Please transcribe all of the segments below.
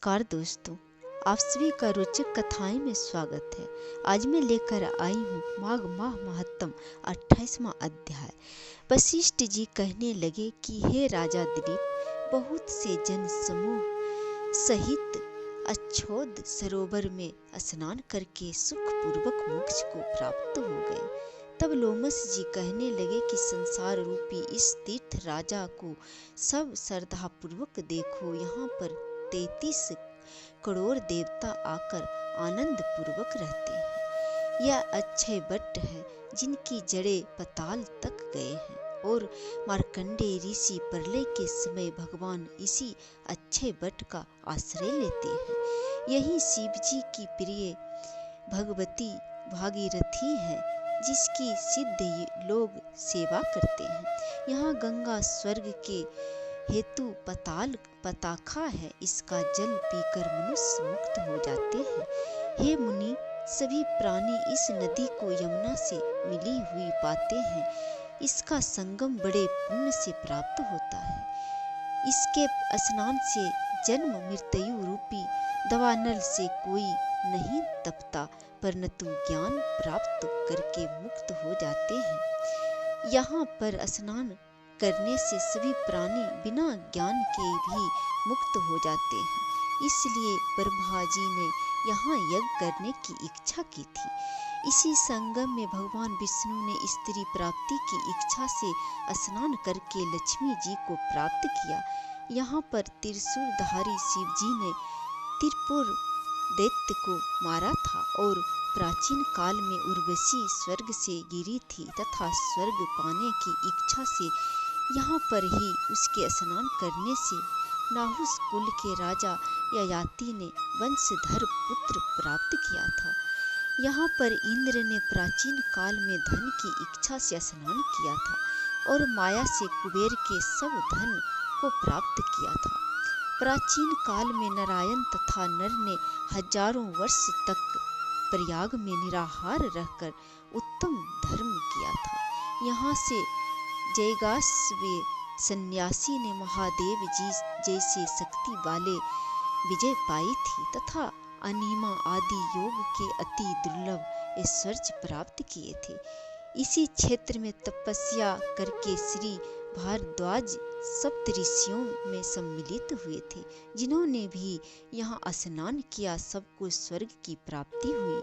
नमस्कार दोस्तों, आप सभी का रोचक कथाएं में स्वागत है। आज मैं लेकर आई हूँ माघ माह महत्तम 28वां अध्याय। वशिष्ठ जी कहने लगे कि हे राजा दिलीप, बहुत से जन समूह सहित अच्छोद सरोवर में स्नान करके सुख पूर्वक मोक्ष को प्राप्त हो गए। तब लोमस जी कहने लगे कि संसार रूपी इस तीर्थ राजा को सब श्रद्धा पूर्वक देखो। यहाँ पर 33 करोड़ देवता आकर आनंद पूर्वक रहते हैं। यह अक्षय वट है जिनकी जड़ें पाताल तक गए हैं, और मार्कंडेय ऋषि प्रलय के समय भगवान इसी अक्षय वट का आश्रय लेते हैं। यही शिव जी की प्रिय भगवती भागीरथी है, जिसकी सिद्ध लोग सेवा करते हैं। यहाँ गंगा स्वर्ग के हेतु पाताल पताखा है, इसका जल पीकर मनुष्य मुक्त हो जाते हैं। हे मुनि, सभी प्राणी इस नदी को यमुना से मिली हुई पाते हैं। इसका संगम बड़े पुण्य से प्राप्त होता है। इसके स्नान से जन्म मृत्यु रूपी दावानल से कोई नहीं तपता, परंतु ज्ञान प्राप्त करके मुक्त हो जाते हैं। यहाँ पर स्नान करने से सभी प्राणी बिना ज्ञान के भी मुक्त हो जाते हैं। इसलिए ब्रह्मा जी ने यहाँ यज्ञ करने की इच्छा की थी। इसी संगम में भगवान विष्णु ने स्त्री प्राप्ति की इच्छा से स्नान करके लक्ष्मी जी को प्राप्त किया। यहाँ पर त्रिशूलधारी शिव जी ने त्रिपुर दैत्य को मारा था, और प्राचीन काल में उर्वशी स्वर्ग से गिरी थी तथा स्वर्ग पाने की इच्छा से यहाँ पर ही उसके स्नान करने से नाहुस कुल के राजा ययाति ने वंशधर पुत्र प्राप्त किया था। यहाँ पर इंद्र ने प्राचीन काल में धन की इच्छा से स्नान किया था, और माया से कुबेर के सब धन को प्राप्त किया था। प्राचीन काल में नारायण तथा नर ने हजारों वर्ष तक प्रयाग में निराहार रहकर उत्तम धर्म किया था। यहाँ से जयगास्वी सन्यासी ने महादेव जी जैसे शक्ति वाले विजय पाई थी तथा अनिमा आदि योग के अति दुर्लभ ऐश्वर्य प्राप्त किए थे। इसी क्षेत्र में तपस्या करके श्री भारद्वाज सप्त ऋषियों में सम्मिलित हुए थे, जिन्होंने भी यहाँ स्नान किया। सबको स्वर्ग की प्राप्ति हुई।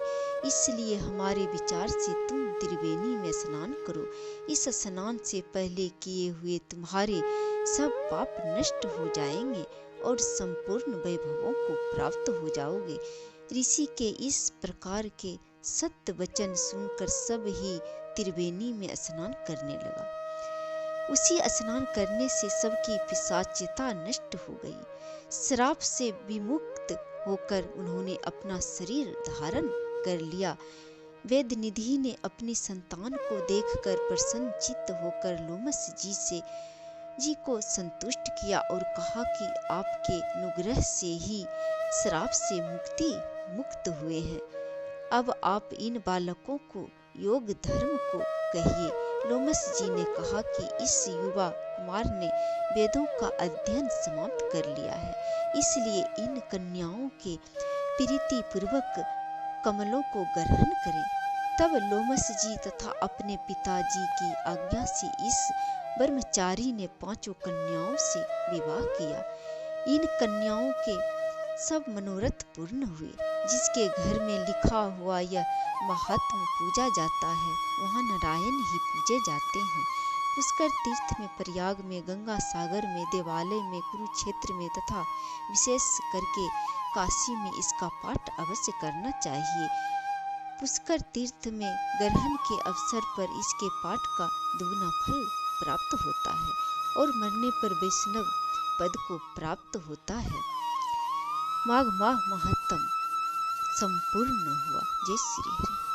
इसलिए हमारे विचार से तुम त्रिवेणी में स्नान करो। इस स्नान से पहले किए हुए तुम्हारे सब पाप नष्ट हो जाएंगे और संपूर्ण वैभवों को प्राप्त हो जाओगे। ऋषि के इस प्रकार के सत्य वचन सुनकर सब ही त्रिवेणी में स्नान करने लगा। उसी स्नान करने से सबकी पिशाचिता नष्ट हो गई। श्राप से विमुक्त होकर उन्होंने अपना शरीर धारण कर लिया। वेद निधि ने अपनी संतान को देखकर प्रसन्नचित्त होकर लोमस जी को संतुष्ट किया और कहा कि आपके अनुग्रह से ही श्राप से मुक्त हुए हैं। अब आप इन बालकों को योग धर्म को कहिए। लोमस जी ने कहा कि इस युवा कुमार ने वेदों का अध्ययन समाप्त कर लिया है, इसलिए इन कन्याओं के प्रीति पूर्वक कमलों को ग्रहण करें। तब लोमस जी तथा अपने पिताजी की आज्ञा से इस ब्रह्मचारी ने 5 कन्याओं से विवाह किया। इन कन्याओं के सब मनोरथ पूर्ण हुए। जिसके घर में लिखा हुआ यह महात्म पूजा जाता है, वहाँ नारायण ही पूजे जाते हैं। पुष्कर तीर्थ में, प्रयाग में, गंगा सागर में, देवालय में, कुरुक्षेत्र में तथा विशेष करके काशी में इसका पाठ अवश्य करना चाहिए। पुष्कर तीर्थ में ग्रहण के अवसर पर इसके पाठ का दुगना फल प्राप्त होता है, और मरने पर वैष्णव पद को प्राप्त होता है। माघ माह महत्तम संपूर्ण हुआ। जय श्री हरि।